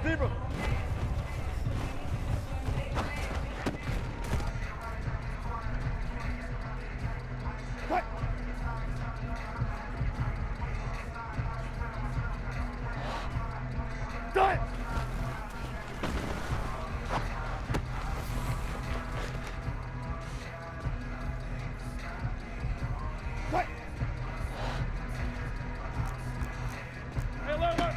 zebra. Cut. Done. Cut. Hey, alert, alert.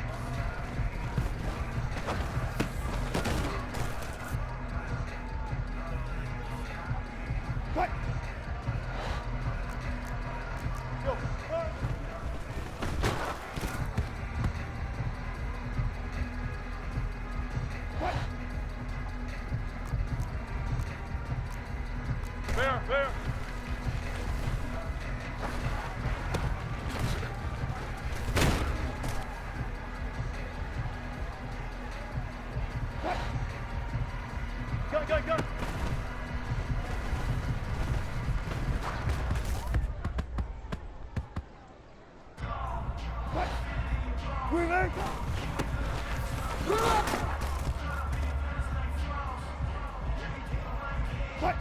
Cut. Go. Cut. Cut. Fair, fair. Cut. Gun, gun, gun. Cut. Green leg. Cut.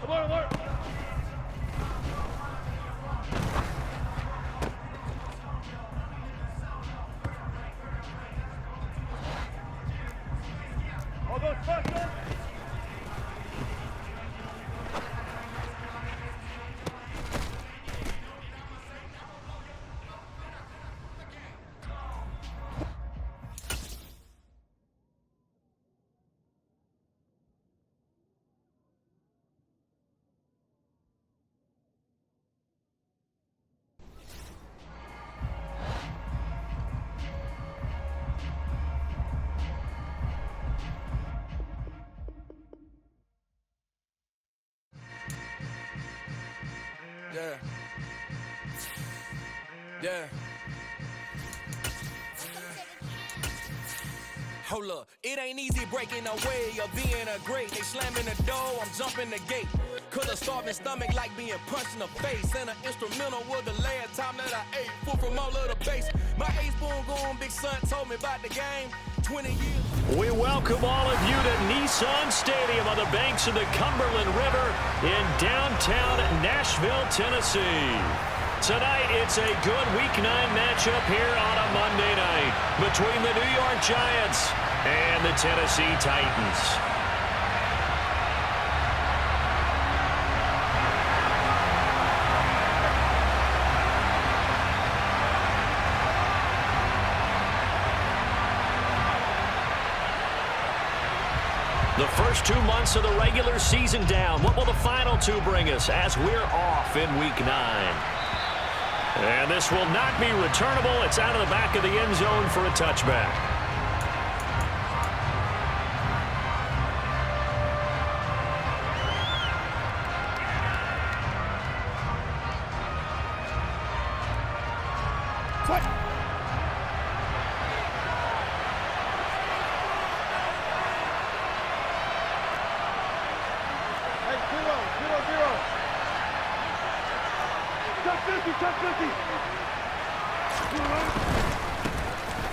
Alert, alert. All those faster. Yeah. Yeah. Hold up, it ain't easy breaking away or being a great. They slamming the door, I'm jumping the gate. Cause a starving stomach like being punched in the face. And an instrumental was the last time that I ate. Food from all of the base. My A-spoon going, big son told me about the game. 20 years. We welcome all of you to Nissan Stadium on the banks of the Cumberland River in downtown Nashville, Tennessee. Tonight, it's a good Week 9 matchup here on a Monday night between the New York Giants and the Tennessee Titans. The first 2 months of the regular season down. What will the final two bring us as we're off in Week 9? And this will not be returnable. It's out of the back of the end zone for a touchback.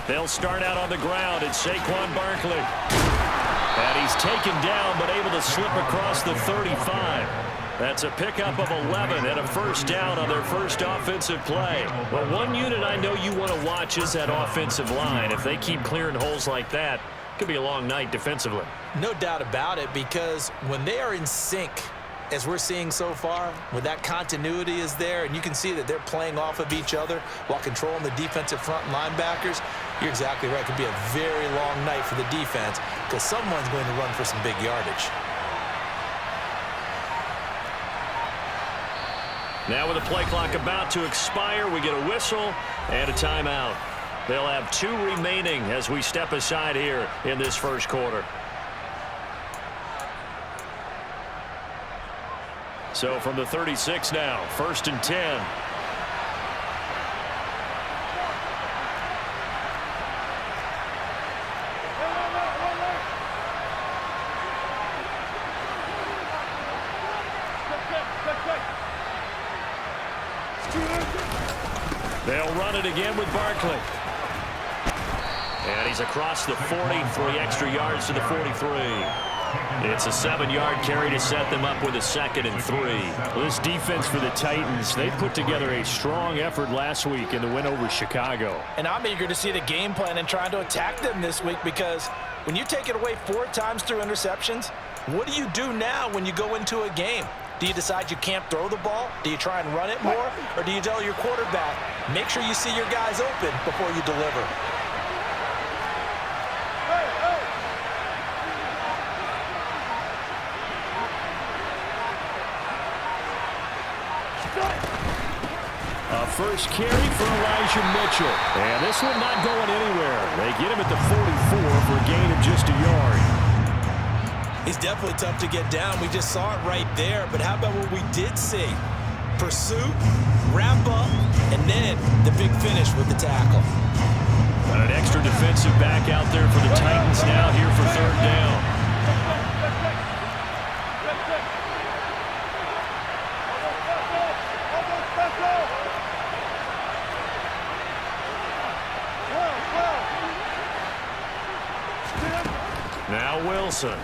They'll start out on the ground. It's Saquon Barkley. And he's taken down, but able to slip across the 35. That's a pickup of 11 and a first down on their first offensive play. Well, one unit I know you want to watch is that offensive line. If they keep clearing holes like that, it could be a long night defensively. No doubt about it, because when they are in sync, as we're seeing so far, when that continuity is there and you can see that they're playing off of each other while controlling the defensive front and linebackers, you're exactly right. It could be a very long night for the defense because someone's going to run for some big yardage. Now with the play clock about to expire, we get a whistle and a timeout. They'll have 2 remaining as we step aside here in this first quarter. So from the 36 now, 1st and 10. They'll run it again with Barkley. And he's across the 40, 3 extra yards to the 43. It's a 7-yard carry to set them up with a 2nd and 3. Well, this defense for the Titans, they put together a strong effort last week in the win over Chicago. And I'm eager to see the game plan and trying to attack them this week, because when you take it away 4 times through interceptions, what do you do now when you go into a game? Do you decide you can't throw the ball? Do you try and run it more? Or do you tell your quarterback, make sure you see your guys open before you deliver? A first carry for Elijah Mitchell. And this one not going anywhere. They get him at the 44 for a gain of just a yard. He's definitely tough to get down. We just saw it right there. But how about what we did see? Pursuit, wrap up, and then the big finish with the tackle. Got an extra defensive back out there for the Titans now here for 3rd down. Now Wilson.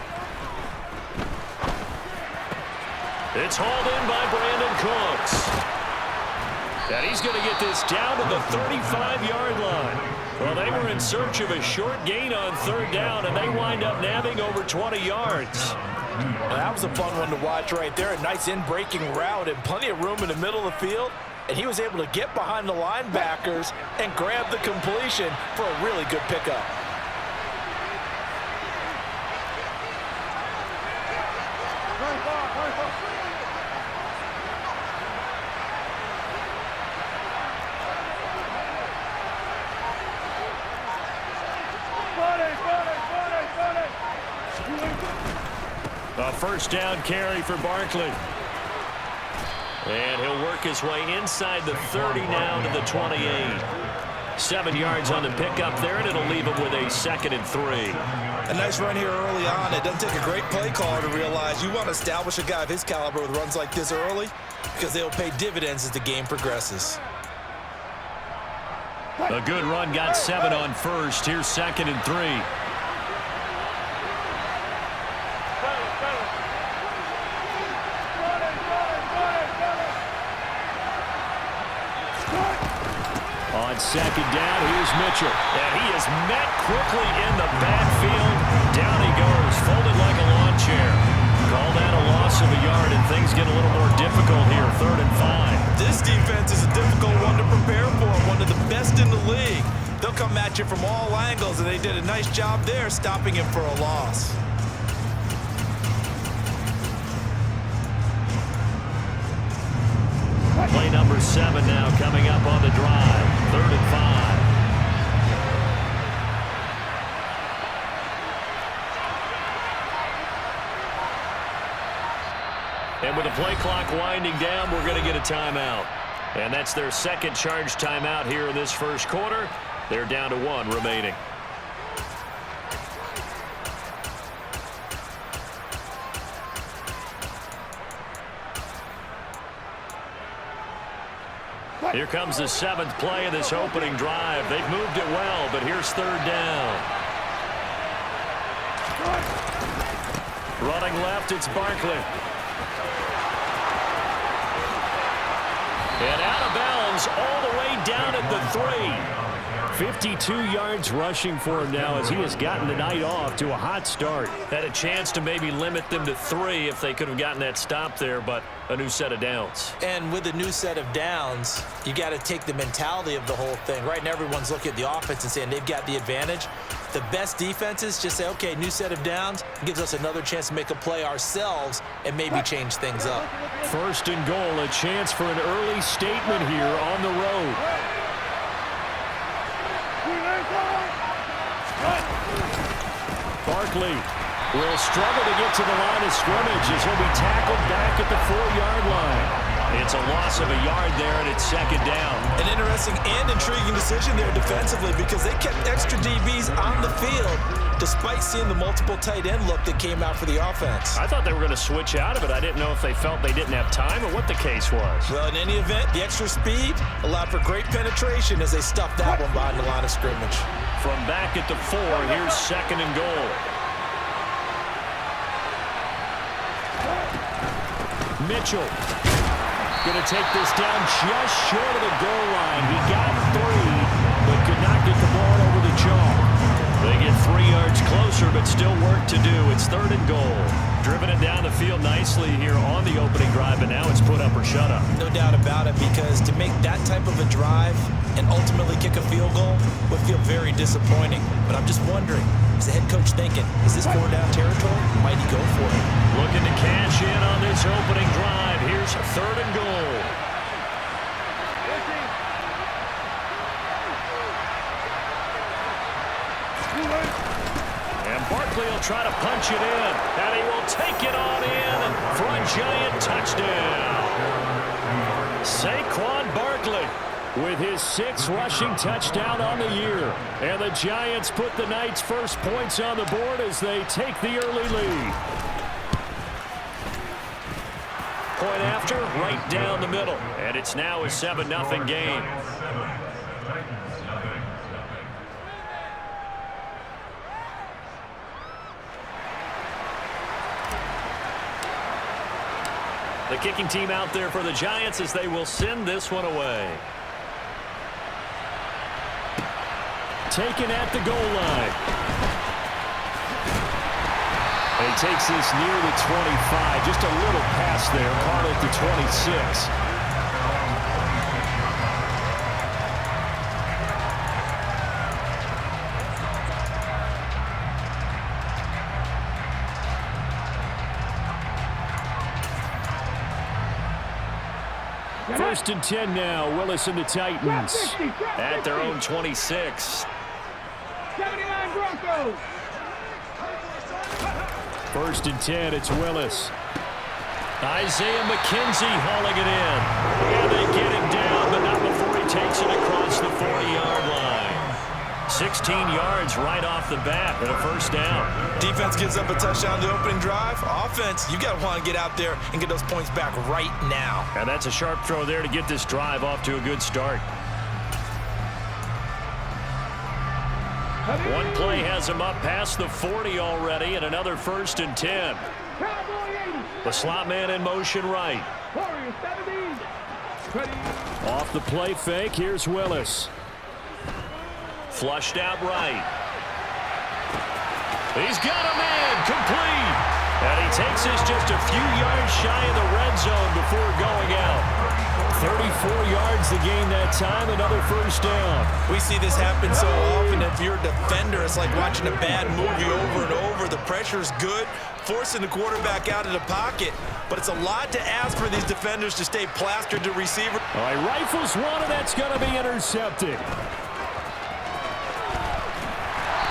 It's hauled in by Brandon Cooks. And he's going to get this down to the 35-yard line. Well, they were in search of a short gain on 3rd down, and they wind up nabbing over 20 yards. Well, that was a fun one to watch right there. A nice in-breaking route and plenty of room in the middle of the field. And he was able to get behind the linebackers and grab the completion for a really good pickup. A first down carry for Barkley. And he'll work his way inside the 30 now to the 28. 7 yards on the pickup there, and it'll leave him with a 2nd and 3. A nice run here early on. It doesn't take a great play caller to realize you want to establish a guy of his caliber with runs like this early, because they'll pay dividends as the game progresses. A good run, got 7 on first. Here's 2nd and 3. On 2nd down, here's Mitchell. And he is met quickly in the backfield. Down he goes, folded like a lawn chair. Call that a loss of a yard, and things get a little more difficult here, 3rd and 5. This defense is a difficult one to prepare for, one of the best in the league. They'll come at you from all angles, and they did a nice job there stopping him for a loss. Play number 7 now coming up on the drive. 3rd and 5. And with the play clock winding down, we're going to get a timeout. And that's their 2nd charge timeout here in this 1st quarter. They're down to 1 remaining. Here comes the 7th play of this opening drive. They've moved it well, but here's 3rd down. Running left, it's Barkley. And out of bounds all the way down at the 3. 52 yards rushing for him now as he has gotten the night off to a hot start. Had a chance to maybe limit them to 3 if they could have gotten that stop there, but a new set of downs. And with a new set of downs, you got to take the mentality of the whole thing. Right now, everyone's looking at the offense and saying they've got the advantage. The best defenses just say, okay, new set of downs, gives us another chance to make a play ourselves and maybe change things up. 1st and goal, a chance for an early statement here on the road. Barkley will struggle to get to the line of scrimmage as he'll be tackled back at the 4-yard line. It's It's a loss of a yard there, and it's second down. An interesting and intriguing decision there defensively because they kept extra DBs on the field despite seeing the multiple tight end look that came out for the offense. I thought they were going to switch out of it. I didn't know if they felt they didn't have time or what the case was. Well, in any event, the extra speed allowed for great penetration as they stuffed that one behind the line of scrimmage. From back at the 4, here's second and goal. Mitchell going to take this down just short of the goal line. He got 3, but could not get the ball over the chalk. They get 3 yards closer, but still work to do. It's third and goal. Driven it down the field nicely here on the opening drive, but now it's put up or shut up. No doubt about it, because to make that type of a drive and ultimately kick a field goal would feel very disappointing. But I'm just wondering, is the head coach thinking, is this 4-down territory? Might he go for it? Looking to cash in on this opening drive. Here's third and goal. And Barkley will try to punch it in, and he will take it on in for a Giant touchdown. Saquon Barkley with his 6th rushing touchdown on the year. And the Giants put the Knights' first points on the board as they take the early lead. Point after, right down the middle. And it's now a 7-0 game. The kicking team out there for the Giants as they will send this one away. Taken at the goal line. He takes this near the 25. Just a little pass there. Caught at the 26. First and 10 now. Willis and the Titans at their own 26. 79 Broncos. First and 10, it's Willis. Isaiah McKenzie hauling it in. And they get him down, but not before he takes it across the 40-yard line. 16 yards right off the bat and a first down. Defense gives up a touchdown to the opening drive. Offense, you got to want to get out there and get those points back right now. And that's a sharp throw there to get this drive off to a good start. One play has him up past the 40 already, and another first and 10. The slot man in motion right. Off the play fake, here's Willis. Flushed out right. He's got a man, complete. And he takes this just a few yards shy of the red zone before going out. 34 yards the gain that time, another first down. We see this happen so often. If you're a defender, it's like watching a bad movie over and over. The pressure's good, forcing the quarterback out of the pocket. But it's a lot to ask for these defenders to stay plastered to receiver. All right, rifles one, and that's going to be intercepted.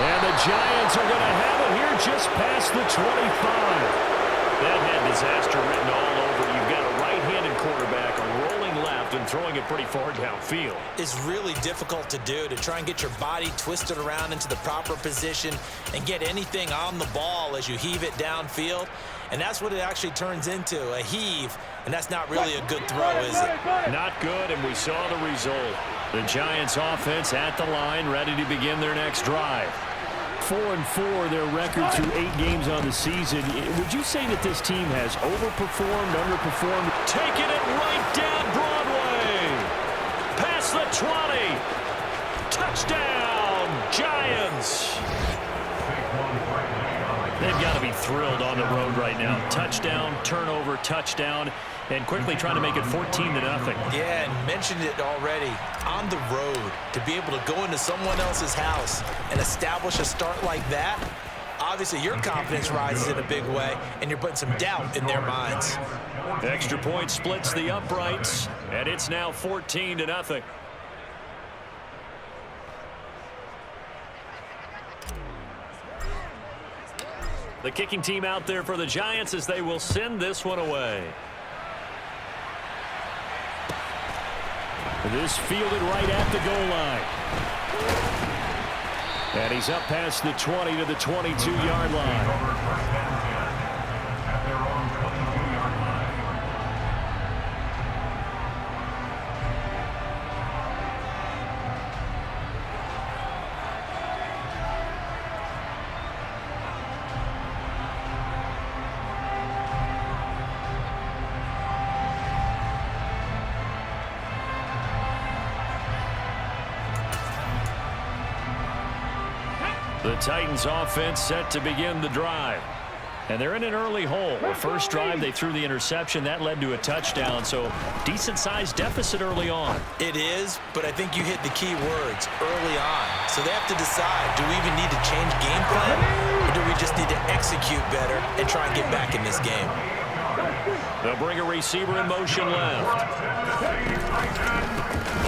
And the Giants are going to have it here just past the 25. That had disaster written all over. You've got a right-handed quarterback, a rolling left, and throwing it pretty far downfield. It's really difficult to do, to try and get your body twisted around into the proper position and get anything on the ball as you heave it downfield. And that's what it actually turns into, a heave. And that's not really a good throw, is it? Not good, and we saw the result. The Giants offense at the line, ready to begin their next drive. 4-4, their record through 8 games on the season. Would you say that this team has overperformed, underperformed? Taking it right down Broadway. Past the 20. Touchdown, Giants. They've got to be thrilled on the road right now. Touchdown, turnover, touchdown, and quickly trying to make it 14-0. Yeah, and mentioned it already. On the road, to be able to go into someone else's house and establish a start like that, obviously your confidence rises in a big way, and you're putting some doubt in their minds. The extra point splits the uprights, and it's now 14-0. The kicking team out there for the Giants as they will send this one away. This fielded right at the goal line. And he's up past the 20 to the 22-yard line. The Titans offense set to begin the drive. And they're in an early hole. The first drive, they threw the interception. That led to a touchdown, so decent-sized deficit early on. It is, but I think you hit the key words early on. So they have to decide, do we even need to change game plan, or do we just need to execute better and try and get back in this game? They'll bring a receiver in motion left.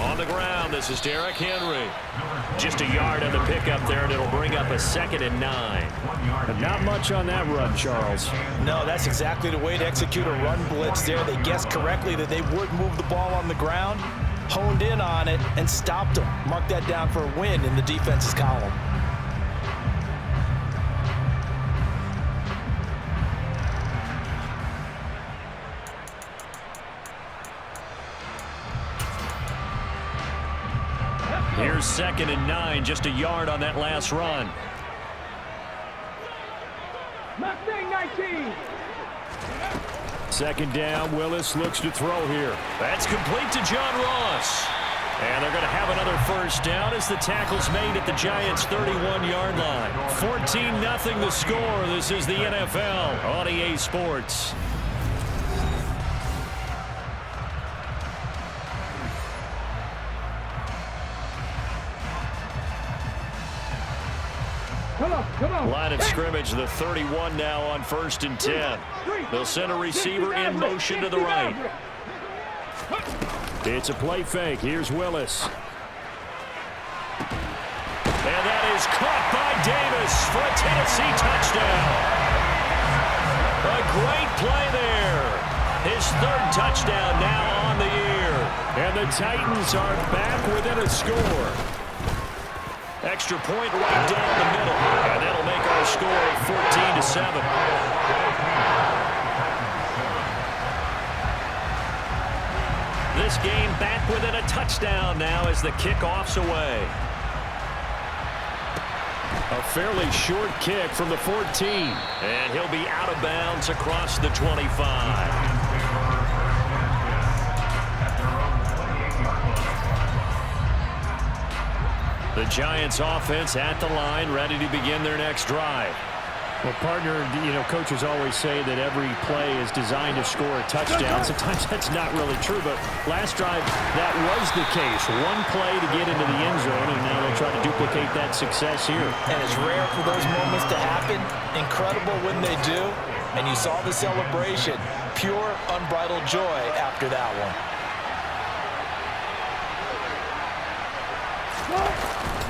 On the ground, this is Derrick Henry. Just a yard on the pickup there, and it'll bring up a 2nd and 9. But not much on that run, Charles. No, that's exactly the way to execute a run blitz there. They guessed correctly that they would move the ball on the ground, honed in on it, and stopped them. Mark that down for a win in the defense's column. Here's 2nd and 9, just a yard on that last run. Mustang 19. 2nd down, Willis looks to throw here. That's complete to John Ross. And they're going to have another first down as the tackle's made at the Giants' 31-yard line. 14-0 the score. This is the NFL on EA Sports. Come on. Line of scrimmage, the 31 now on 1st and 10. They'll send a receiver in motion to the right. It's a play fake. Here's Willis. And that is caught by Davis for a Tennessee touchdown. A great play there. His 3rd touchdown now on the year. And the Titans are back within a score. Extra point right down the middle. And that'll make our score 14-7. This game back within a touchdown now as the kickoff's away. A fairly short kick from the 14. And he'll be out of bounds across the 25. The Giants offense at the line, ready to begin their next drive. Well, partner, coaches always say that every play is designed to score a touchdown. Sometimes that's not really true, but last drive, that was the case. One play to get into the end zone, and now they'll try to duplicate that success here. And it's rare for those moments to happen. Incredible when they do. And you saw the celebration. Pure, unbridled joy after that one.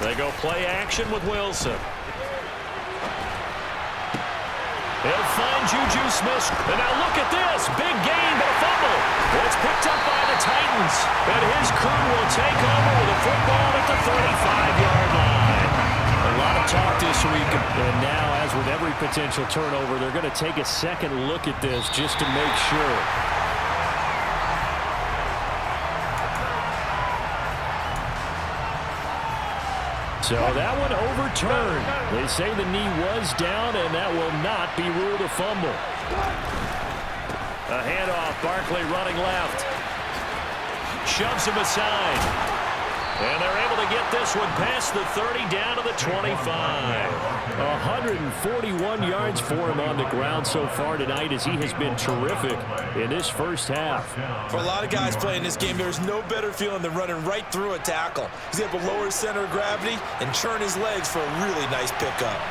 They go play action with Wilson. He'll find Juju Smith. And now look at this. Big gain, but a fumble. It's picked up by the Titans. And his crew will take over with a football at the 35-yard line. A lot of talk this week. And now, as with every potential turnover, they're going to take a second look at this just to make sure. So that one overturned. They say the knee was down, and that will not be ruled a fumble. A handoff, Barkley running left. Shoves him aside. And they're able to get this one past the 30 down to the 25. 141 yards for him on the ground so far tonight as he has been terrific in this first half. For a lot of guys playing this game, there's no better feeling than running right through a tackle. He's able to lower his center of gravity and churn his legs for a really nice pickup.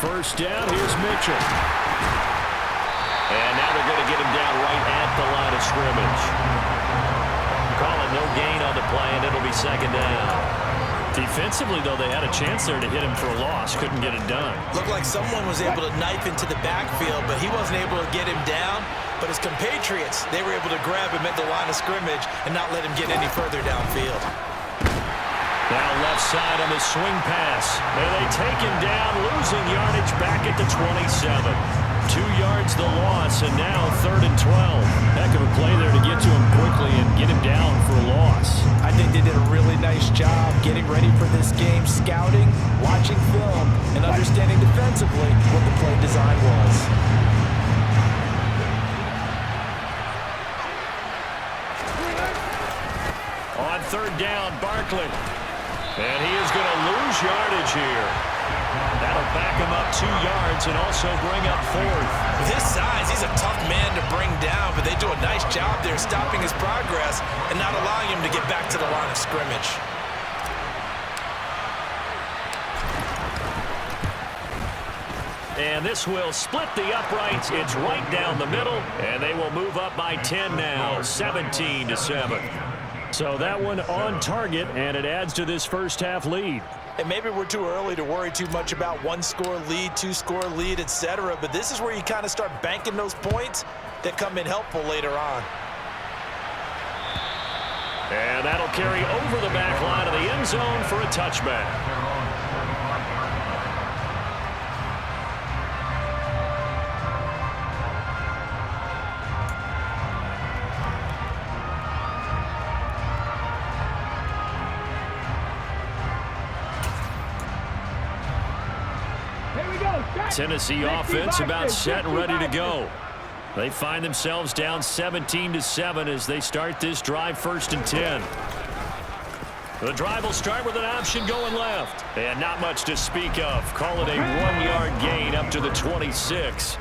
First down, here's Mitchell. And now they're going to get him down right at the line of scrimmage. Calling no gain on the play, and it'll be 2nd down. Defensively, though, they had a chance there to hit him for a loss. Couldn't get it done. Looked like someone was able to knife into the backfield, but he wasn't able to get him down. But his compatriots, they were able to grab him at the line of scrimmage and not let him get any further downfield. Now left side on the swing pass. And they take him down, losing yardage back at the 27. 2 yards the loss, and now 3rd and 12. Heck of a play there to get to him quickly and get him down for a loss. I think they did a really nice job getting ready for this game, scouting, watching film, and understanding defensively what the play design was. On 3rd down, Barkley. And he is going to lose yardage here. That'll back him up 2 yards and also bring up 4th. With his size, he's a tough man to bring down, but they do a nice job there stopping his progress and not allowing him to get back to the line of scrimmage. And this will split the uprights. It's right down the middle, and they will move up by 10 now, 17-7. So that one on target, and it adds to this first half lead. And maybe we're too early to worry too much about 1-score lead, 2-score lead, etc. But this is where you kind of start banking those points that come in helpful later on. And that'll carry over the back line of the end zone for a touchback. Tennessee offense about set and ready to go. They find themselves down 17-7 as they start this drive 1st and 10. The drive will start with an option going left. And not much to speak of. Call it a 1-yard gain up to the 26.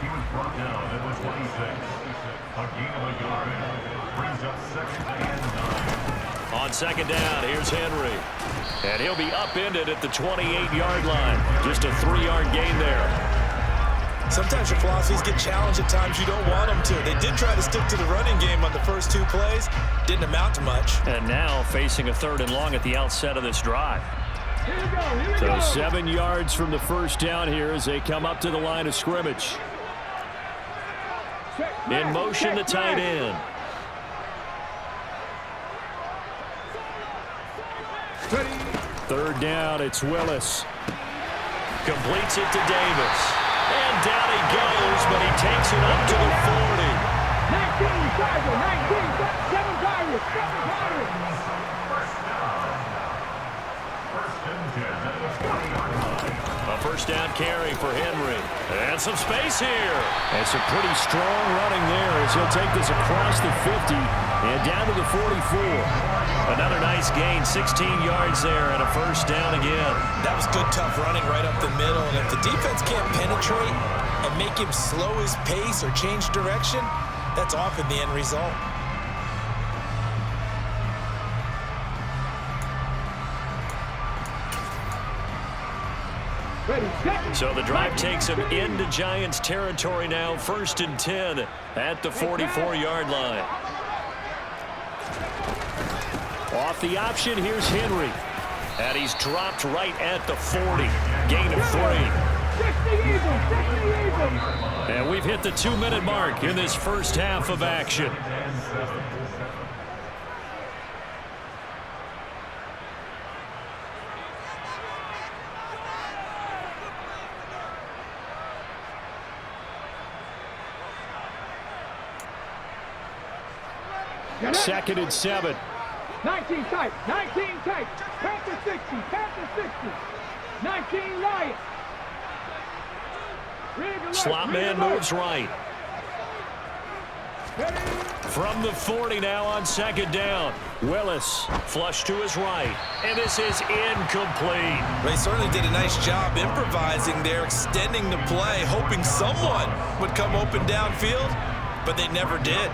On 2nd down, here's Henry. And he'll be upended at the 28-yard line. Just a 3-yard gain there. Sometimes your philosophies get challenged at times you don't want them to. They did try to stick to the running game on the first 2 plays. Didn't amount to much. And now facing a 3rd and long at the outset of this drive. So 7 yards from the first down here as they come up to the line of scrimmage. In motion, the tight end. Third down, it's Willis. Completes it to Davis. And down he goes, but he takes it up to the 40. 19 target, 7 targets, 7 targets. A first down carry for Henry. And some space here. And some pretty strong running there as he'll take this across the 50 and down to the 44. Another nice gain, 16 yards there and a first down again. That was good, tough running right up the middle. And if the defense can't penetrate and make him slow his pace or change direction, that's often the end result. So the drive takes him into Giants territory now, 1st and 10 at the 44-yard line. Off the option, here's Henry. And he's dropped right at the 40. Gain of 3. And we've hit the 2-minute mark in this first half of action. Second and 7. 19 tight, 19 tight. Panther 60, Panther 60. 19 right. Slot man moves right. From the 40 now on 2nd down. Willis flush to his right. And this is incomplete. They certainly did a nice job improvising there, extending the play, hoping someone would come open downfield, but they never did.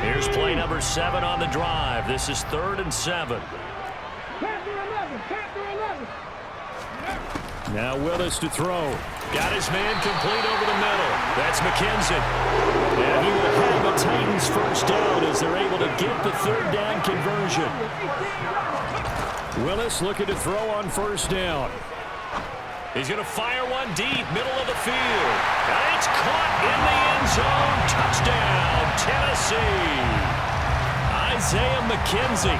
Here's play number 7 on the drive. This is 3rd and 7. Panther 11, Panther 11. Now Willis to throw. Got his man complete over the middle. That's McKenzie. And he will have the Titans first down as they're able to get the third down conversion. Willis looking to throw on first down. He's going to fire one deep, middle of the field. And it's caught in the end zone. Touchdown, Tennessee. Isaiah McKenzie,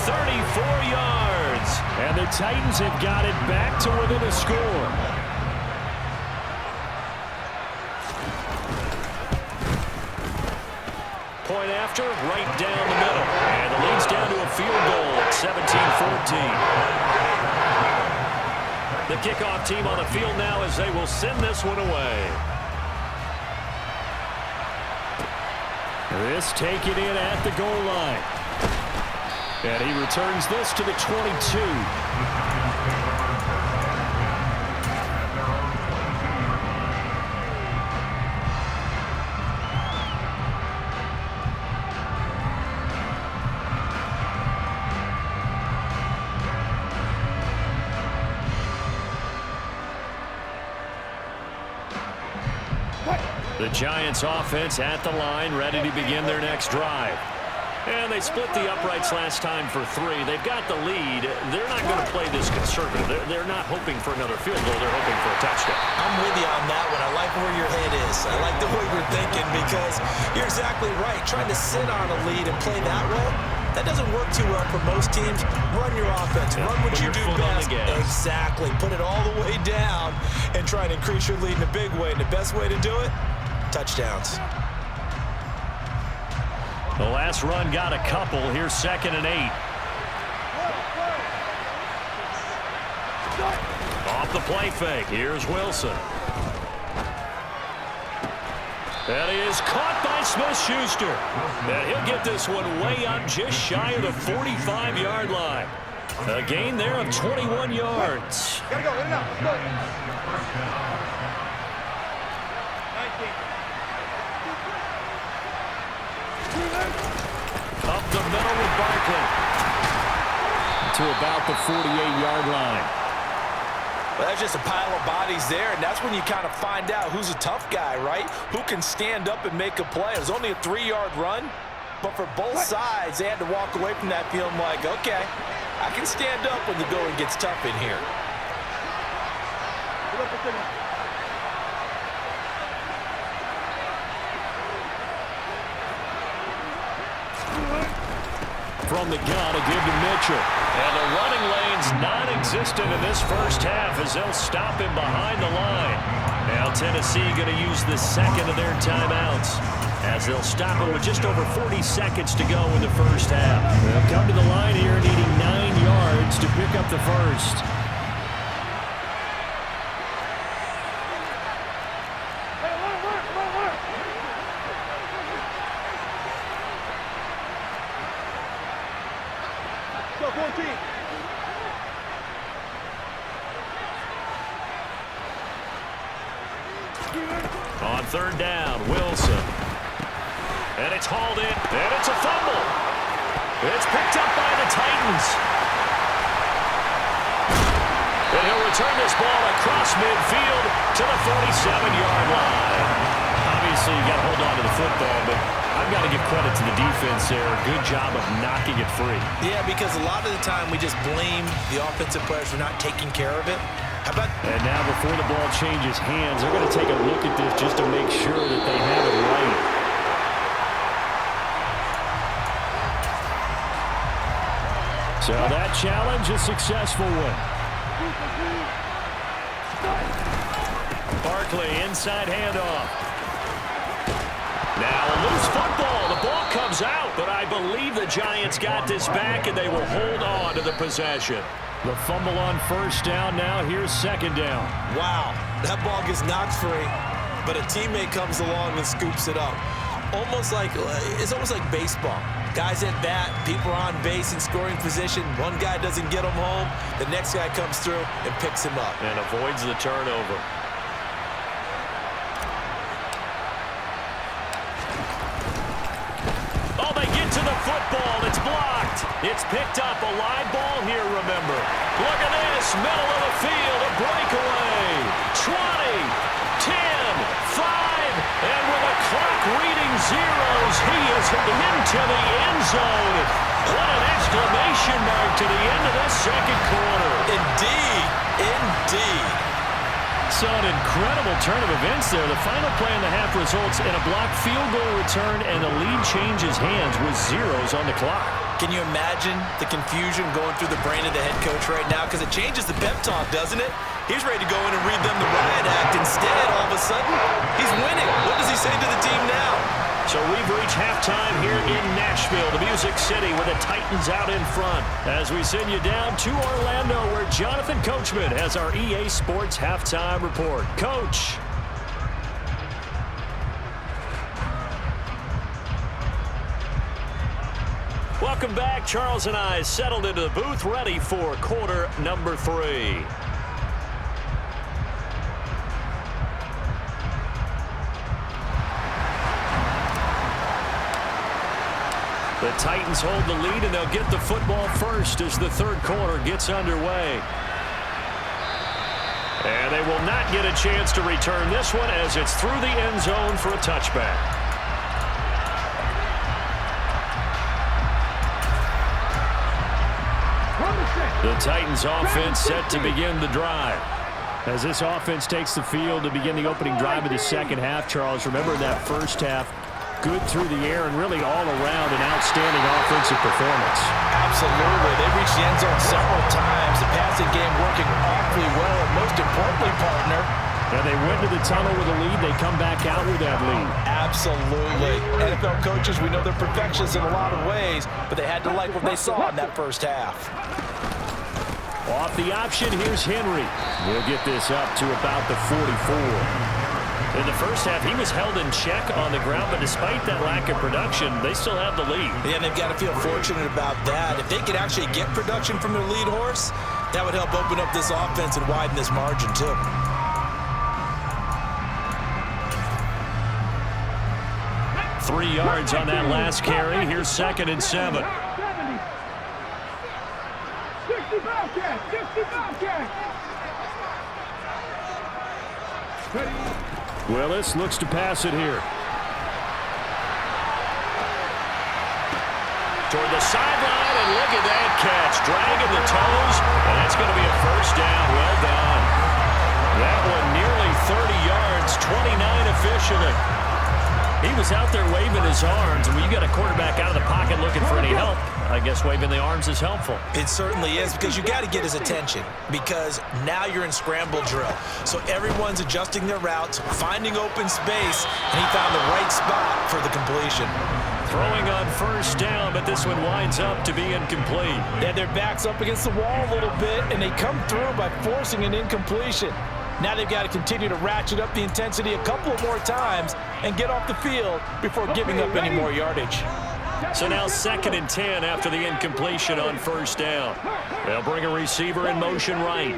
34 yards. And the Titans have got it back to within a score. Point after, right down the middle. And the lead's down to a field goal at 17-14. The kickoff team on the field now as they will send this one away. This taken in at the goal line. And he returns this to the 22. The Giants offense at the line, ready to begin their next drive. And they split the uprights last time for 3. They've got the lead. They're not going to play this conservative. They're not hoping for another field goal. They're hoping for a touchdown. I'm with you on that one. I like where your head is. I like the way you're thinking because you're exactly right. Trying to sit on a lead and play that way, that doesn't work too well for most teams. Run your offense. Run what you do best. Exactly. Put it all the way down and try and increase your lead in a big way. And the best way to do it, touchdowns. The last run got a couple. Here's 2nd and 8. Off the play fake. Here's Wilson. That is caught by Smith-Schuster. And he'll get this one way up just shy of the 45-yard line. A gain there of 21 yards. Gotta go. Let's go. Up the middle with Barkley. To about the 48-yard line. Well, that's just a pile of bodies there, and that's when you kind of find out who's a tough guy, right? Who can stand up and make a play. It was only a 3-yard run, but for both sides, they had to walk away from that feeling like, okay, I can stand up when the going gets tough in here. From the gun, a give to Mitchell. And the running lane's non-existent in this first half as they'll stop him behind the line. Now Tennessee going to use the second of their timeouts as they'll stop it with just over 40 seconds to go in the first half. They'll come to the line here needing 9 yards to pick up the first. On 3rd down, Wilson. And it's hauled in, and it's a fumble. It's picked up by the Titans. And he'll return this ball across midfield to the 47-yard line. Obviously, you got to hold on to the football, but I've got to give credit to the defense there. Good job of knocking it free. Yeah, because a lot of the time we just blame the offensive players for not taking care of it. How about... And now before the ball changes hands, they're going to take a look at this just to make sure that they have it right. So that challenge, a successful one. Barkley, inside handoff. Now a loose football. The ball comes out, but I believe the Giants got this back, and they will hold on to the possession. The fumble on first down. Now here's 2nd down. Wow, that ball gets knocked free, but a teammate comes along and scoops it up. It's almost like baseball. Guys at bat, people are on base in scoring position. One guy doesn't get him home. The next guy comes through and picks him up. And avoids the turnover. they get to the football. It's blocked. It's picked up. A live ball here, remember. Look at this. Middle of the field. A breakaway. 20, 10, 5, and with a clock reading zeros, he is into the end zone. What an exclamation mark to the end of this second quarter. Indeed. Indeed. So an incredible turn of events there. The final play in the half results in a blocked field goal return, and the lead changes hands with zeros on the clock. Can you imagine the confusion going through the brain of the head coach right now? Because it changes the pep talk, doesn't it? He's ready to go in and read them the riot act. Instead, all of a sudden, he's winning. What does he say to the team now? So we've reached halftime here in Nashville, the Music City, with the Titans out in front. As we send you down to Orlando, where Jonathan Coachman has our EA Sports halftime report. Coach. Welcome back. Charles and I settled into the booth, ready for quarter number 3. The Titans hold the lead, and they'll get the football first as the third quarter gets underway. And they will not get a chance to return this one as it's through the end zone for a touchback. The Titans offense set to begin the drive. As this offense takes the field to begin the opening drive of the second half, Charles, remember that first half, good through the air and really all around an outstanding offensive performance. Absolutely. They reached the end zone several times. The passing game working awfully well, and most importantly, partner, and they went to the tunnel with a lead. They come back out with that lead. Absolutely. NFL coaches, we know they're perfectionists in a lot of ways, but they had to like what they saw in that first half. Off the option, here's Henry. We'll get this up to about the 44. In the first half, he was held in check on the ground, but despite that lack of production, they still have the lead. Yeah, and they've got to feel fortunate about that. If they could actually get production from their lead horse, that would help open up this offense and widen this margin, too. Three yards on that last carry. Here's 2nd and 7. 65 catch, 65 catch. Willis looks to pass it here. Toward the sideline, and look at that catch. Dragging the toes, and that's going to be a first down. Well done. That one nearly 30 yards, 29 officially. He was out there waving his arms, and when you got a quarterback out of the pocket looking for any help, I guess waving the arms is helpful. It certainly is, because you got to get his attention, because now you're in scramble drill. So everyone's adjusting their routes, finding open space, and he found the right spot for the completion. Throwing on first down, but this one winds up to be incomplete. They had their backs up against the wall a little bit, and they come through by forcing an incompletion. Now they've got to continue to ratchet up the intensity a couple of more times and get off the field before giving up any more yardage. So now 2nd and 10 after the incompletion on first down. They'll bring a receiver in motion right.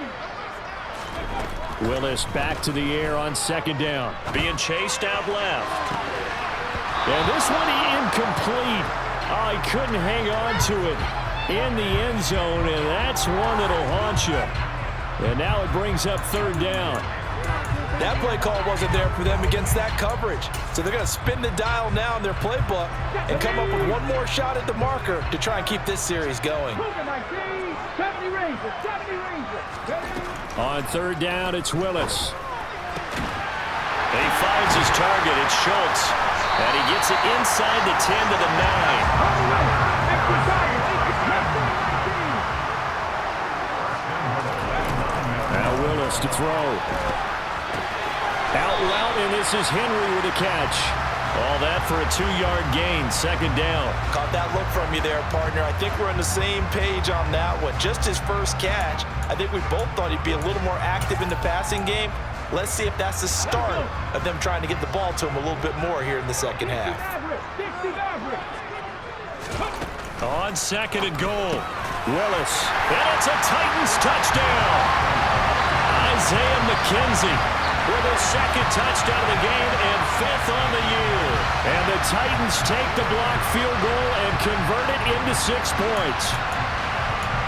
Willis back to the air on 2nd down. Being chased out left. And this one incomplete. Oh, he couldn't hang on to it in the end zone, and that's one that'll haunt you. And now it brings up 3rd down. That play call wasn't there for them against that coverage. So they're going to spin the dial now in their playbook and come up with one more shot at the marker to try and keep this series going. On 3rd down, it's Willis. He finds his target. It's Schultz. And he gets it inside the 10 to the 9. Now Willis to throw. Out route, and this is Henry with a catch. All that for a 2-yard gain, 2nd down. Caught that look from you there, partner. I think we're on the same page on that one. Just his first catch. I think we both thought he'd be a little more active in the passing game. Let's see if that's the start of them trying to get the ball to him a little bit more here in the second half. On 2nd and goal, Willis. And it's a Titans touchdown. Isaiah McKenzie with his 2nd touchdown of the game and 5th on the year. And the Titans take the blocked field goal and convert it into 6 points.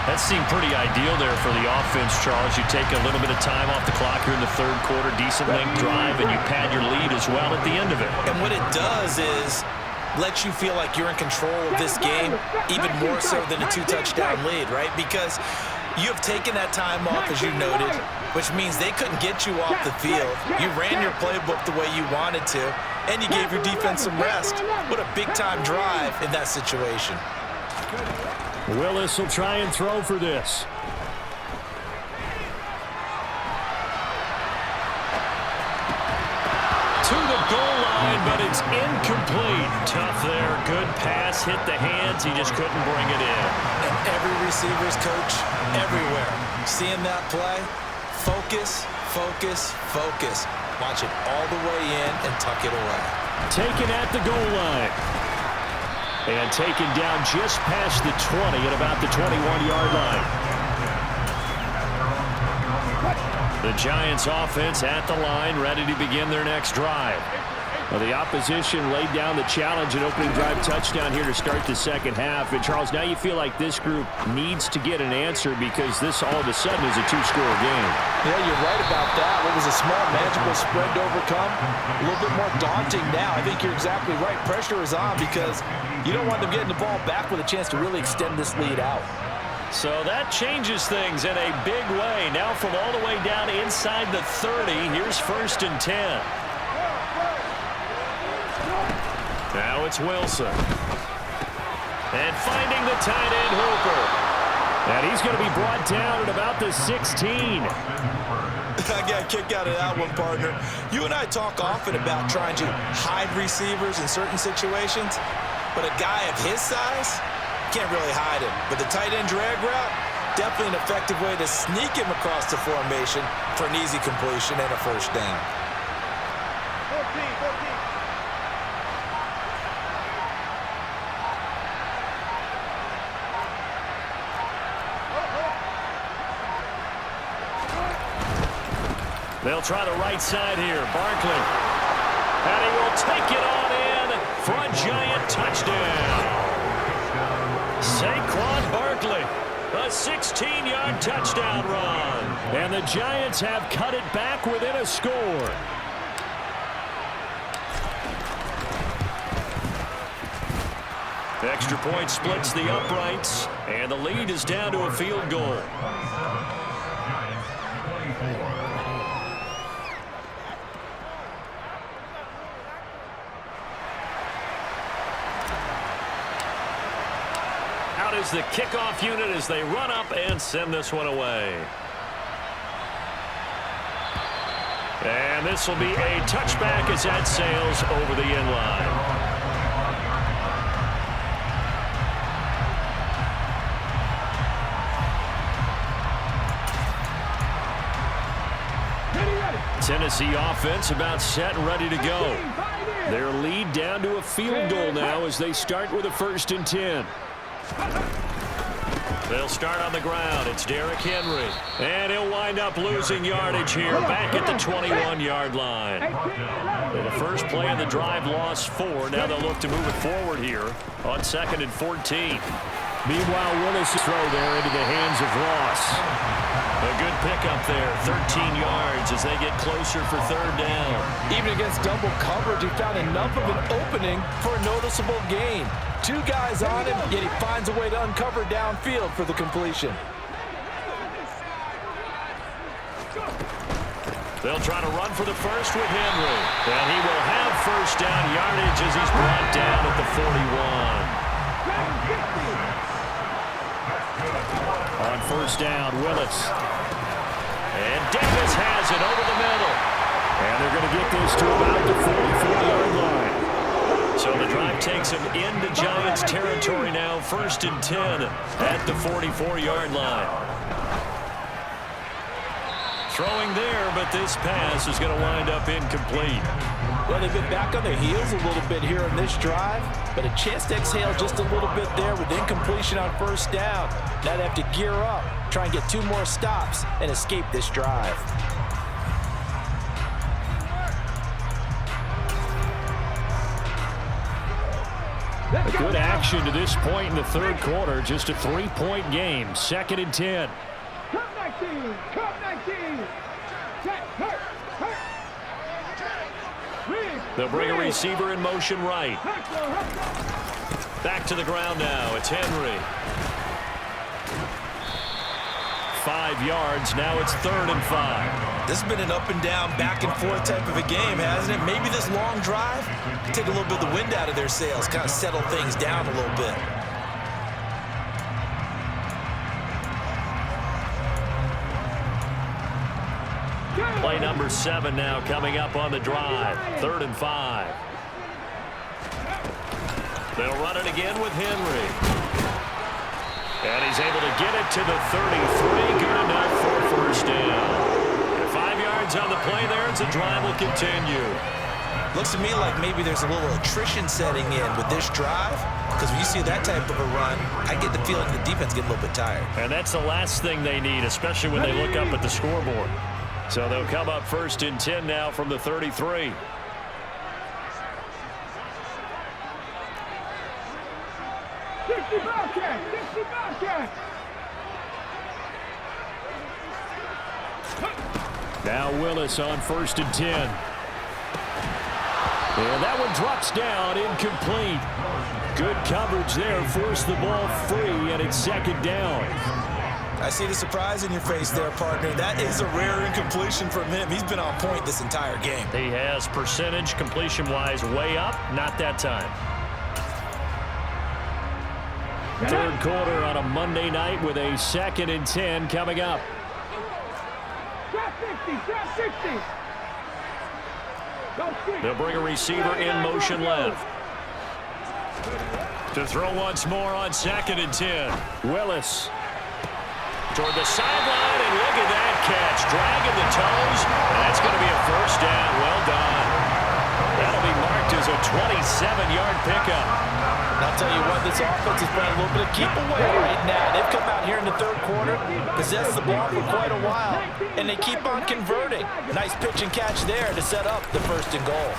That seemed pretty ideal there for the offense, Charles. You take a little bit of time off the clock here in the third quarter, decent length drive, and you pad your lead as well at the end of it. And what it does is let you feel like you're in control of this game even more so than a 2-touchdown lead, right? Because you have taken that time off, as you noted, which means they couldn't get you off the field. You ran your playbook the way you wanted to, and you gave your defense some rest. What a big-time drive in that situation. Willis will try and throw for this. To the goal line, but it's incomplete. Tough there. Good pass. Hit the hands. He just couldn't bring it in. And every receiver's coach, everywhere, seeing that play, focus, focus, focus. Watch it all the way in and tuck it away. Taken at the goal line. And taken down just past the 20 at about the 21-yard line. The Giants offense at the line, ready to begin their next drive. Well, the opposition laid down the challenge and opening drive touchdown here to start the second half. And, Charles, now you feel like this group needs to get an answer because this all of a sudden is a 2-score game. Yeah, you're right about that. What was a small, manageable spread to overcome, a little bit more daunting now. I think you're exactly right. Pressure is on because you don't want them getting the ball back with a chance to really extend this lead out. So that changes things in a big way. Now from all the way down inside the 30, here's 1st and 10. Now it's Wilson. And finding the tight end Hooper. And he's going to be brought down at about the 16. I got a kick out of that one, partner. You and I talk often about trying to hide receivers in certain situations, but a guy of his size can't really hide him. But the tight end drag route, definitely an effective way to sneak him across the formation for an easy completion and a 1st down. 14. They'll try the right side here. Barkley. And he will take it on in for a Giant touchdown. Saquon Barkley. A 16-yard touchdown run. And the Giants have cut it back within a score. Extra point splits the uprights. And the lead is down to a field goal. Out is the kickoff unit as they run up and send this one away. And this will be a touchback as that sails over the end line. Tennessee offense about set and ready to go. Their lead down to a field goal now as they start with a 1st and 10. They'll start on the ground. It's Derrick Henry. And he'll wind up losing yardage here back at the 21-yard line. So the first play of the drive lost 4. Now they'll look to move it forward here on 2nd and 14. Meanwhile, Willis throw there into the hands of Ross. A good pickup there, 13 yards as they get closer for 3rd down. Even against double coverage, he found enough of an opening for a noticeable gain. 2 guys on him, yet he finds a way to uncover downfield for the completion. They'll try to run for the first with Henry. And he will have 1st down yardage as he's brought down at the 41. On 1st down, Willis. And Davis has it over the middle. And they're going to get this to about the 44-yard line. So the drive takes them into Giants territory now. 1st and 10 at the 44-yard line. Throwing there, but this pass is going to wind up incomplete. Well, they've been back on their heels a little bit here on this drive, but a chance to exhale just a little bit there with incompletion on 1st down. Now they have to gear up, try and get 2 more stops, and escape this drive. A good action to this point in the third quarter. Just a 3-point game. 2nd and 10. Come 19. Come 19. Hurt. They'll bring a receiver in motion right. Back to the ground now. It's Henry. 5 yards. Now it's 3rd and 5. This has been an up and down, back and forth type of a game, hasn't it? Maybe this long drive take a little bit of the wind out of their sails, kind of settle things down a little bit. Play number 7 now coming up on the drive. 3rd and 5. They'll run it again with Henry. And he's able to get it to the 33. Good enough for first down. 5 yards on the play there as the drive will continue. Looks to me like maybe there's a little attrition setting in with this drive, because when you see that type of a run, I get the feeling the defense get a little bit tired. And that's the last thing they need, especially when they look up at the scoreboard. So they'll come up 1st and 10 now from the 33. Now Willis on 1st and 10. And that one drops down, incomplete. Good coverage there, forced the ball free, and it's 2nd down. I see the surprise in your face there, partner. That is a rare incompletion from him. He's been on point this entire game. He has percentage completion-wise way up, not that time. 3rd quarter on a Monday night with a 2nd and 10 coming up. They'll bring a receiver in motion left. To throw once more on 2nd and 10. Willis toward the sideline, and look at that catch. Dragging the toes, and that's going to be a first down. Well done. That'll be marked as a 27-yard pickup. I'll tell you what, this offense is playing a little bit of keep away right now. They've come out here in the 3rd quarter, possessed the ball for quite a while, and they keep on converting. Nice pitch and catch there to set up the 1st and goal.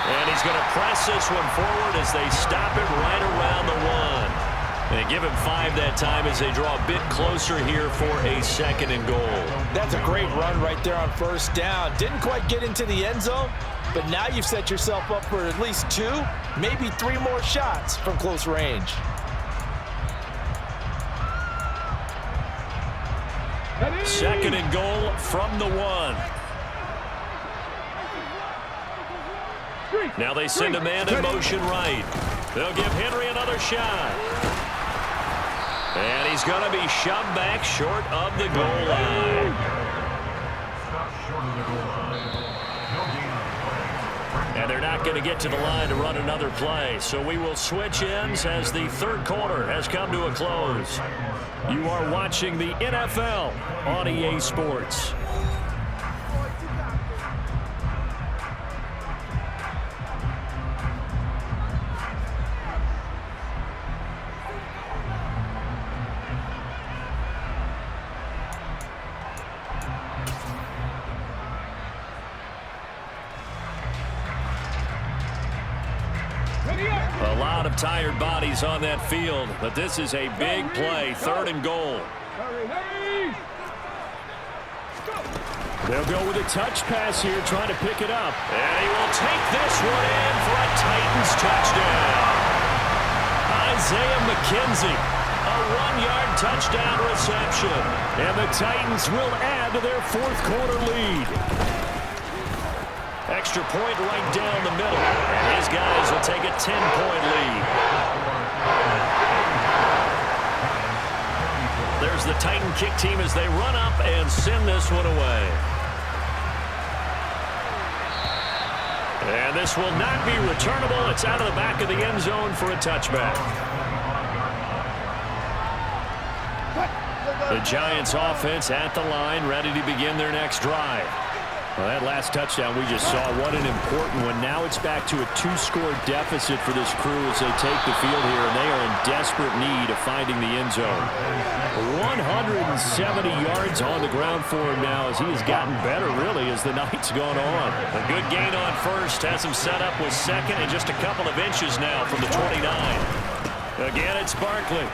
And he's going to press this one forward as they stop it right around the 1. And give him 5 that time as they draw a bit closer here for a 2nd and goal. That's a great run right there on 1st down. Didn't quite get into the end zone, but now you've set yourself up for at least 2, maybe 3 more shots from close range. Second and goal from the 1. Now they send a man in motion right. They'll give Henry another shot. And he's going to be shoved back short of the goal line. And they're not going to get to the line to run another play. So we will switch ends as the 3rd quarter has come to a close. You are watching the NFL on EA Sports. A lot of tired bodies on that field, but this is a big play, 3rd and goal. They'll go with a touch pass here, trying to pick it up. And he will take this one in for a Titans touchdown. Isaiah McKenzie, a 1-yard touchdown reception. And the Titans will add to their 4th quarter lead. Extra point right down the middle. And his guys will take a 10-point lead. There's the Titan kick team as they run up and send this one away. And this will not be returnable. It's out of the back of the end zone for a touchback. The Giants offense at the line, ready to begin their next drive. Well, that last touchdown we just saw, what an important one. Now it's back to a 2-score deficit for this crew as they take the field here, and they are in desperate need of finding the end zone. 170 yards on the ground for him now as he has gotten better, really, as the night's gone on. A good gain on first has him set up with second and just a couple of inches now from the 29. Again, it's Barkley.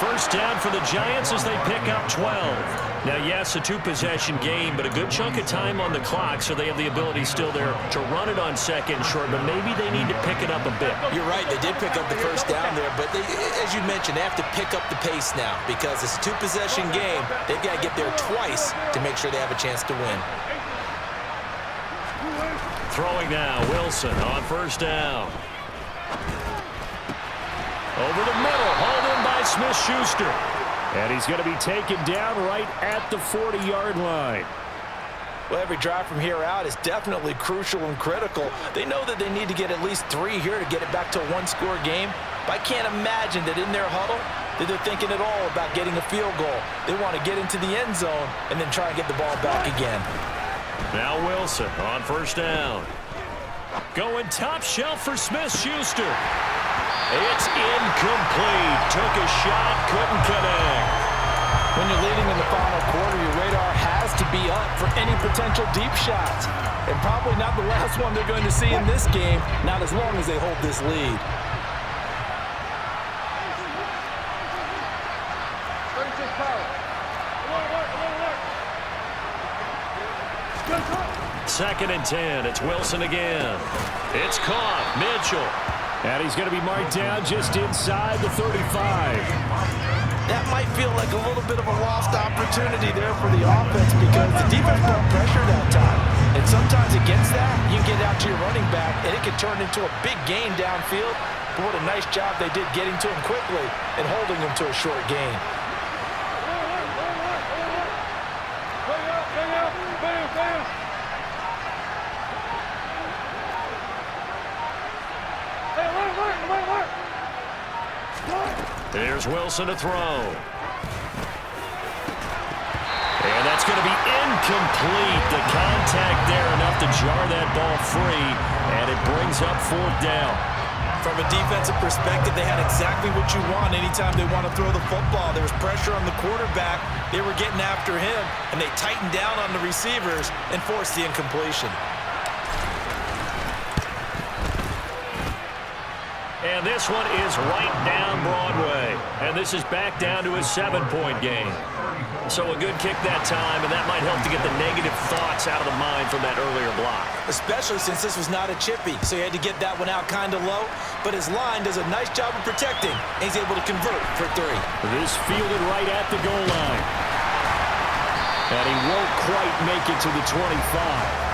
First down for the Giants as they pick up 12. Now, yes, a 2-possession game, but a good chunk of time on the clock, so they have the ability still there to run it on second and short, but maybe they need to pick it up a bit. You're right, they did pick up the first down there, but as you mentioned, they have to pick up the pace now because it's a 2-possession game. They've got to get there twice to make sure they have a chance to win. Throwing now, Wilson on first down. Over the middle, hauled in by Smith-Schuster. And he's going to be taken down right at the 40-yard line. Well, every drive from here out is definitely crucial and critical. They know that they need to get at least 3 here to get it back to a 1-score game. But I can't imagine that in their huddle that they're thinking at all about getting a field goal. They want to get into the end zone and then try and get the ball back again. Now Wilson on first down. Going top shelf for Smith-Schuster. It's incomplete. Took a shot, couldn't connect. When you're leading in the final quarter, your radar has to be up for any potential deep shots. And probably not the last one they're going to see in this game, not as long as they hold this lead. Second and 10. It's Wilson again. It's caught. Mitchell. And he's going to be marked down just inside the 35. That might feel like a little bit of a lost opportunity there for the offense because the defense brought pressure that time. And sometimes against that, you get out to your running back, and it can turn into a big gain downfield. But what a nice job they did getting to him quickly and holding him to a short gain. Here's Wilson to throw. And that's going to be incomplete. The contact there enough to jar that ball free, and it brings up 4th down. From a defensive perspective, they had exactly what you want anytime they want to throw the football. There was pressure on the quarterback. They were getting after him, and they tightened down on the receivers and forced the incompletion. And this one is right down Broadway. And this is back down to a 7-point game. So a good kick that time, and that might help to get the negative thoughts out of the mind from that earlier block. Especially since this was not a chippy, so he had to get that one out kind of low. But his line does a nice job of protecting, and he's able to convert for 3. This fielded right at the goal line. And he won't quite make it to the 25.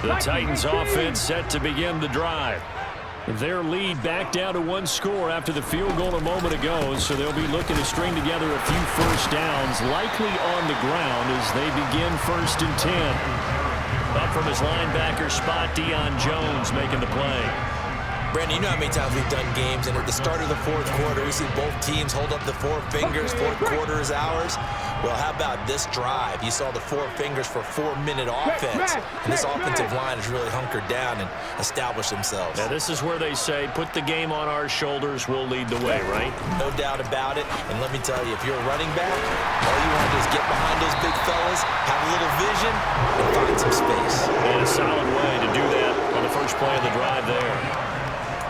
The Titans offense set to begin the drive. Their lead back down to 1 score after the field goal a moment ago, so they'll be looking to string together a few first downs, likely on the ground as they begin 1st and 10. Up from his linebacker spot, Deion Jones making the play. Brandon, you know how many times we've done games, and at the start of the 4th quarter, we see both teams hold up the 4 fingers, 4th quarter is ours. Well, how about this drive? You saw the 4 fingers for 4-minute offense, and this offensive line has really hunkered down and established themselves. Now, this is where they say, put the game on our shoulders, we'll lead the way, right? No doubt about it, and let me tell you, if you're a running back, all you want to do is get behind those big fellas, have a little vision, and find some space. And a solid way to do that on the first play of the drive there.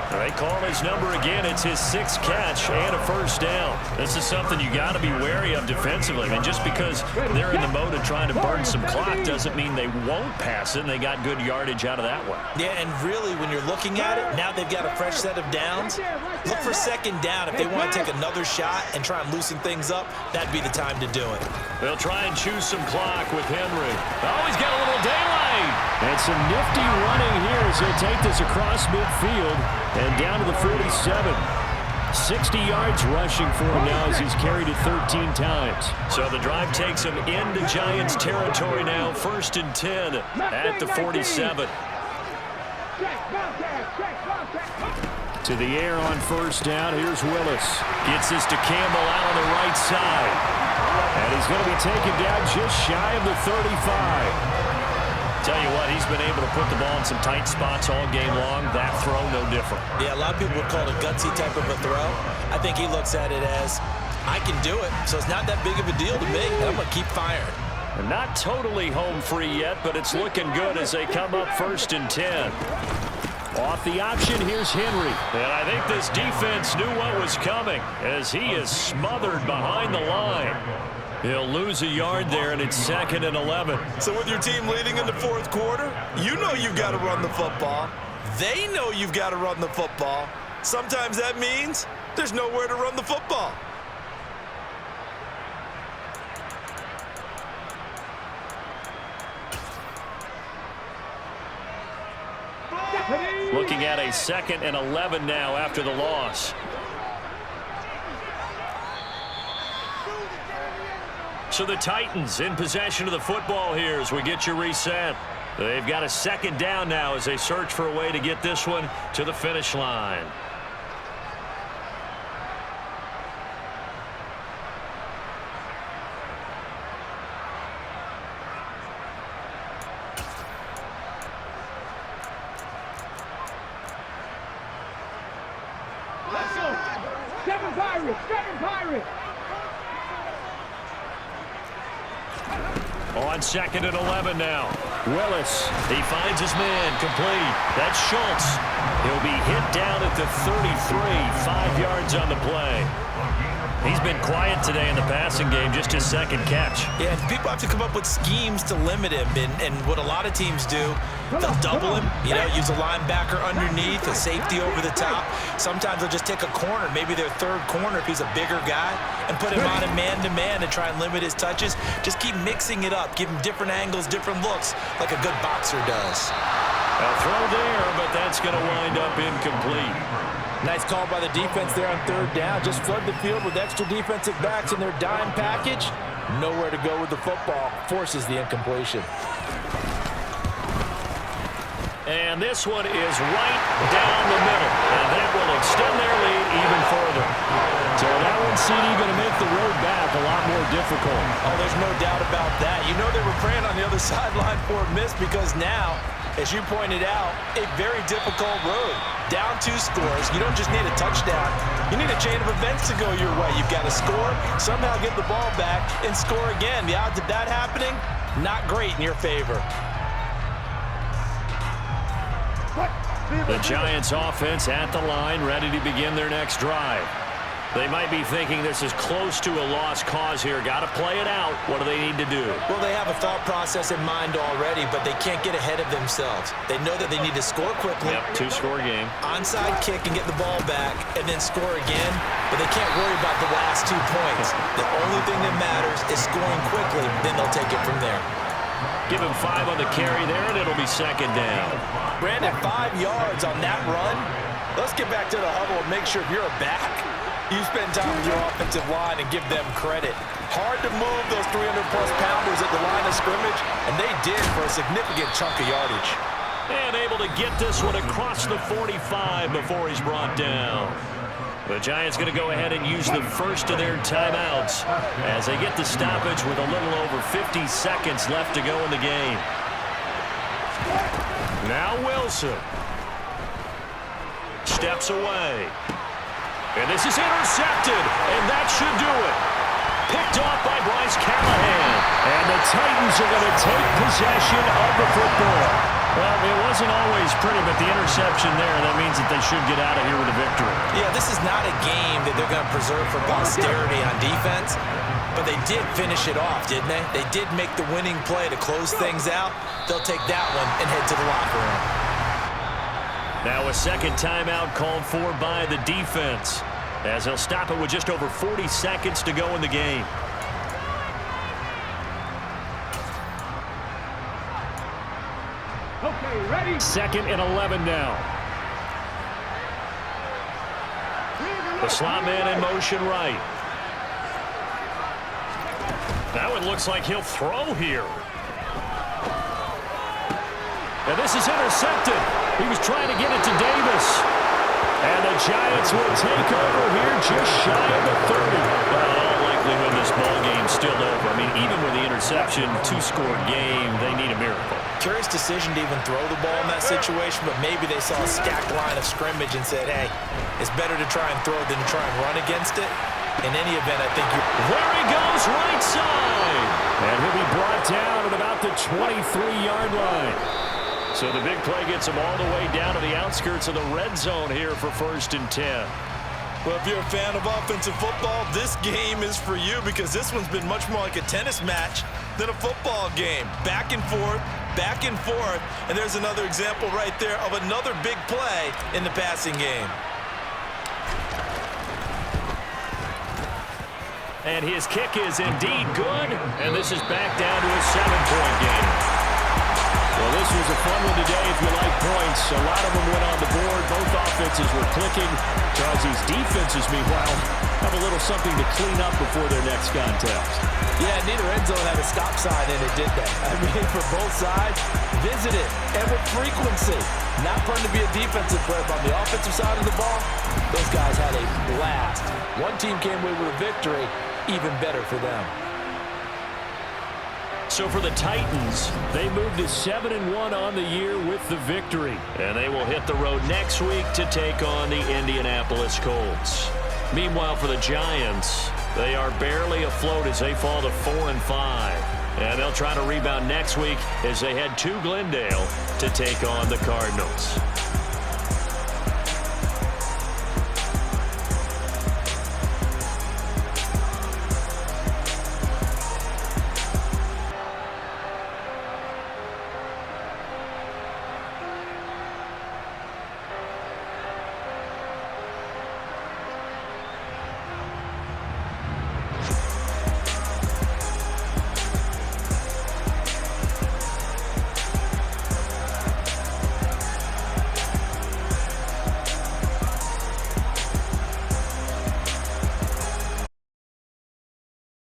All right, call his number again. It's his 6th catch and a first down. This is something you got to be wary of defensively. I mean, just because they're in the mode of trying to burn some clock doesn't mean they won't pass it, and they got good yardage out of that one. Yeah, and really, when you're looking at it, now they've got a fresh set of downs. Look for 2nd down. If they want to take another shot and try and loosen things up, that'd be the time to do it. They'll try and choose some clock with Henry. Oh, he's got a little daylight. And some nifty running here as he'll take this across midfield and down to the 47. 60 yards rushing for him now as he's carried it 13 times. So the drive takes him into Giants territory now, 1st and 10 at the 47. To the air on 1st down. Here's Willis. Gets this to Campbell out on the right side. And he's going to be taken down just shy of the 35. Tell you what, he's been able to put the ball in some tight spots all game long. That throw, no different. Yeah, a lot of people would call it a gutsy type of a throw. I think he looks at it as, I can do it, so it's not that big of a deal to me, and I'm going to keep firing. And not totally home free yet, but it's looking good as they come up 1st and 10. Off the option, here's Henry. And I think this defense knew what was coming as he is smothered behind the line. He'll lose a yard there, and it's 2nd and 11. So with your team leading in the 4th quarter, you know you've got to run the football. They know you've got to run the football. Sometimes that means there's nowhere to run the football. Looking at a 2nd and 11 now after the loss. So the Titans in possession of the football here as we get you reset. They've got a 2nd down now as they search for a way to get this one to the finish line. Let's go. 7 Pirates. 7 Pirates. On 2nd and 11 now. Willis, he finds his man, complete. That's Schultz. He'll be hit down at the 33, 5 yards on the play. He's been quiet today in the passing game, just his 2nd catch. Yeah, and people have to come up with schemes to limit him, and what a lot of teams do, they'll double him, use a linebacker underneath, a safety over the top. Sometimes they'll just take a corner, maybe their 3rd corner if he's a bigger guy, and put him on a man-to-man to try and limit his touches. Just keep mixing it up, give him different angles, different looks, like a good boxer does. A throw there, but that's going to wind up incomplete. Nice call by the defense there on 3rd down. Just flood the field with extra defensive backs in their dime package. Nowhere to go with the football. Forces the incompletion. And this one is right down the middle. And that will extend their lead even further. So that one, CD, going to make the road back a lot more difficult. Oh, there's no doubt about that. You know they were praying on the other sideline for a miss because now, as you pointed out, a very difficult road. Down 2 scores. You don't just need a touchdown. You need a chain of events to go your way. You've got to score, somehow get the ball back, and score again. The odds of that happening, not great in your favor. The Giants offense at the line, ready to begin their next drive. They might be thinking this is close to a lost cause here. Got to play it out. What do they need to do? Well, they have a thought process in mind already, but they can't get ahead of themselves. They know that they need to score quickly. Yep, 2-score game. Onside kick and get the ball back and then score again, but they can't worry about the last 2 points. The only thing that matters is scoring quickly, then they'll take it from there. Give him 5 on the carry there, and it'll be 2nd down. Brandon, 5 yards on that run. Let's get back to the huddle and make sure if you're a back, you spend time with your offensive line and give them credit. Hard to move those 300-plus pounders at the line of scrimmage, and they did for a significant chunk of yardage. And able to get this one across the 45 before he's brought down. The Giants going to go ahead and use the first of their timeouts as they get the stoppage with a little over 50 seconds left to go in the game. Now Wilson steps away. And this is intercepted, and that should do it. Picked off by Bryce Callahan. And the Titans are going to take possession of the football. Well, it wasn't always pretty, but the interception there, that means that they should get out of here with a victory. Yeah, this is not a game that they're going to preserve for posterity on defense, but they did finish it off, didn't they? They did make the winning play to close things out. They'll take that one and head to the locker room. Now a 2nd timeout called for by the defense, as they'll stop it with just over 40 seconds to go in the game. Okay, ready? 2nd and 11 now. The slot man in motion right. Now it looks like he'll throw here. And this is intercepted. He was trying to get it to Davis. And the Giants will take over here just shy of the 30. Well, in all likelihood, this ball game's still over. I mean, even with the interception, two-score game, they need a miracle. Curious decision to even throw the ball in that situation, but maybe they saw a stacked line of scrimmage and said, hey, it's better to try and throw than to try and run against it. In any event, I think there he goes, right side. And he'll be brought down at about the 23-yard line. So the big play gets him all the way down to the outskirts of the red zone here for 1st and 10. Well, if you're a fan of offensive football, this game is for you because this one's been much more like a tennis match than a football game. Back and forth, and there's another example right there of another big play in the passing game. And his kick is indeed good, and this is back down to a 7-point game. Well, this was a fun one today if you like points. A lot of them went on the board. Both offenses were clicking. Charles's defenses, meanwhile, have a little something to clean up before their next contest. Yeah, neither end zone had a stop sign in it, did they? I mean, for both sides, visited and with frequency. Not fun to be a defensive player, but on the offensive side of the ball, those guys had a blast. One team came away with a victory, even better for them. So for the Titans, they move to 7-1 on the year with the victory. And they will hit the road next week to take on the Indianapolis Colts. Meanwhile, for the Giants, they are barely afloat as they fall to 4-5. And they'll try to rebound next week as they head to Glendale to take on the Cardinals.